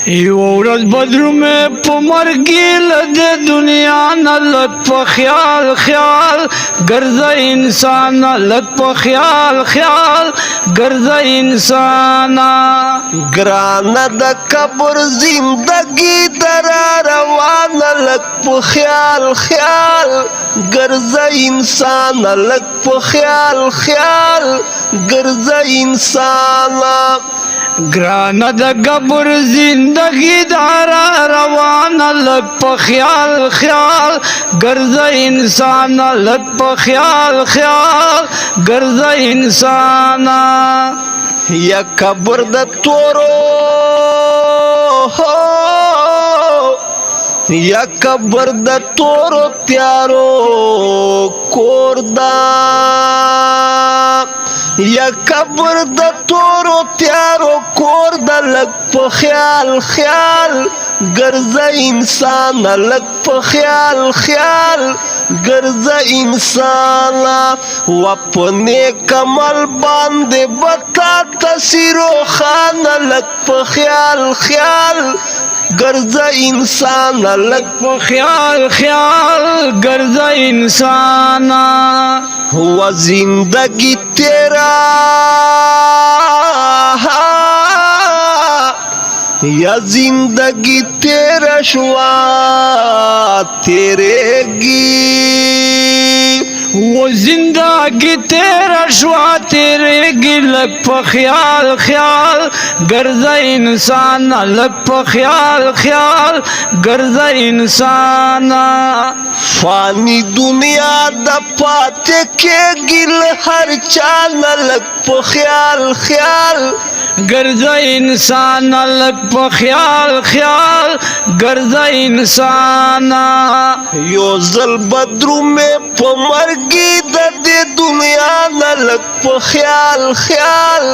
یو ورځ بدرو مې په مرګي له دې دنیا نه لږ په خیال خیال ګرځه انسانه لږ په خیال خیال ګرځه انسانه ګرانه د قبر زندگی درا روانه لږ په خیال خیال ګرځه انسانه لږ په خیال خیال ګرځه انسانه ګرانه د قبر زندگی دارا روانه لږ په خیال خیال ګرځه انسانه لږ په خیال خیال ګرځه انسانه یا قبر د تورو یا قبر د تورو تیارو کور دا یا قبر د تورو تیارو کور د لږ په خیال خیال ګرځه انسانه لږ په خیال خیال ګرځه انسانه و په نیک عمل باندې به تا ته روښانه لږ په خیال خیال ګرځه انسانه لږ په خیال خیال ګرځه انسانه و زندگی تیرا یا زندگی تیرا شوا تیرے گی وہ زندگی تیرا شوا تیرے گی لگ پا خیال خیال گرزہ انسان لگ پا خیال خیال گرزہ انسان فانی دنیا دا پاتے کے گل ہر چال لگ پا خیال خیال گرزہ انسان لگ پا خیال خیال گرزہ انسان یو زل بدرو میں پا مرگی دا دے دنیا نا لگ پا خیال خیال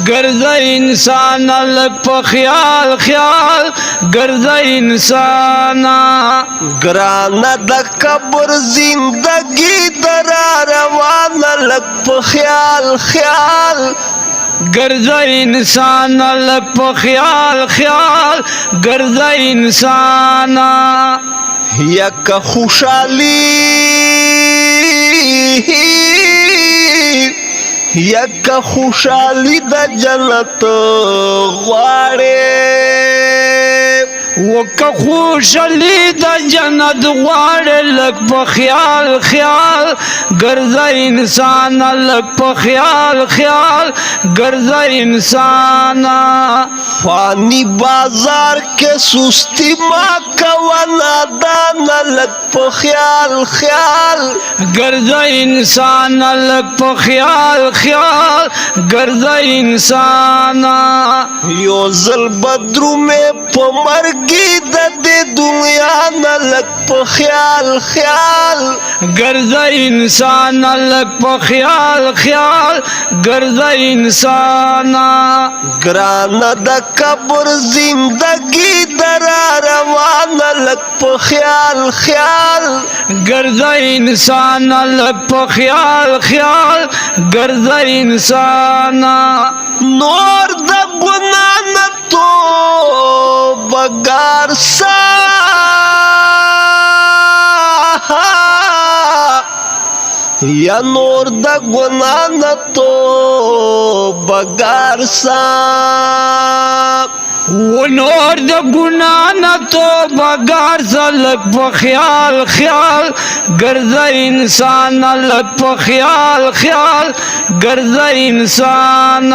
گرزہ انسان لگ پا خیال خیال گرزہ انسان گرانا دا قبر زندگی درا روانا لگ پا خیال خیال گرزہ انسان لگ پا خیال خیال گرزہ انسان یک خوشحالی یک خوشحالی دا جنت غواړې وکا خوشحالی دا جنت غواړې لگ پا خیال خیال گرزہ انسان لگ پا خیال خیال گرزہ انسان فانی بازار کے سستی ما کوانا دانا لگ پا خیال خیال گرزہ انسان لگ پا خیال خیال گرزہ انسان یو زل بدرو میں پا مرگی دا دے دنیا نا لگ پا خیال خیال گرزہ انسان لگ پا خیال خیال گرزہ انسان گرانا دا قبر زندگی درا روانا لگ پا خیال خیال گرزہ انسان لگ پا خیال خیال گرزہ انسان نور دا گناہ نہ تو بگار سا یا نور دا گناہ نہ تو بگار سا وہ نور دا گناہ نہ تو بگار سا لگ پا خیال خیال گرزہ انسان لگ پا خیال خیال گرزہ انسان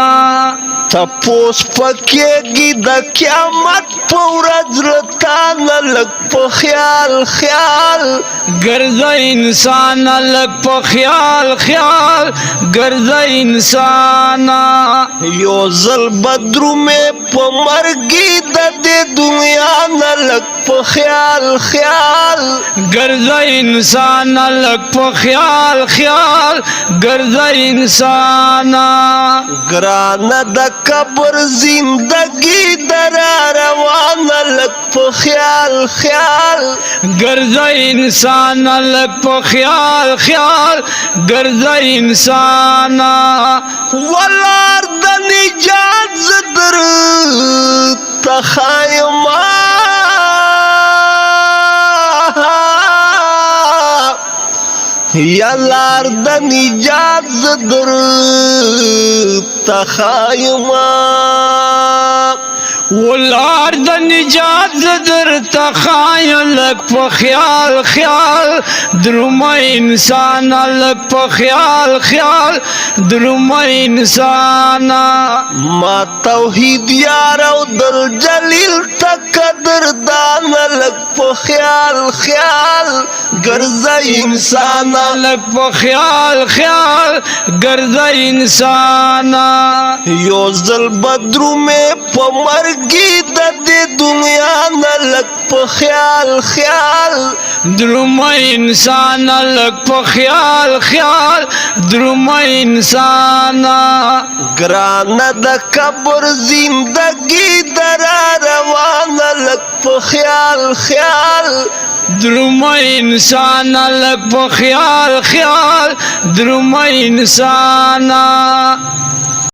تپوس پکے گی دا قیامت پورج رتانا لگ پا خیال خیال گرزہ انسان لگ پا خیال خیال گرزہ انسان یو زل بدرو میں پا مرگی دا دے دنیا نا لگ پا خیال خیال گرزہ انسان لگ پا خیال خیال گرزہ انسان گرانا دا قبر زندگی درا روانا لگ لک په خیال خیال ګرځه انسان لک په خیال خیال ګرځه انسان ولار د نجات زدر تخایما یا لار د نجات زدر تخایما ولار د نجات زدر تخایل لک په خیال خیال دروم انسان لک په خیال خیال دروم انسان ما توحید یار او در جلیل تقدر دان لک په خیال خیال ګرځه انسان لک په خیال خیال ګرځه انسان یو ځل بدرو مې په مرګي د دې دنیا نه لک په خیال خیال دروم انسان لک په خیال خیال دروم انسان ګران د قبر زندگی درا روان لک په خیال خیال دروم انسان لک په خیال خیال دروم انسان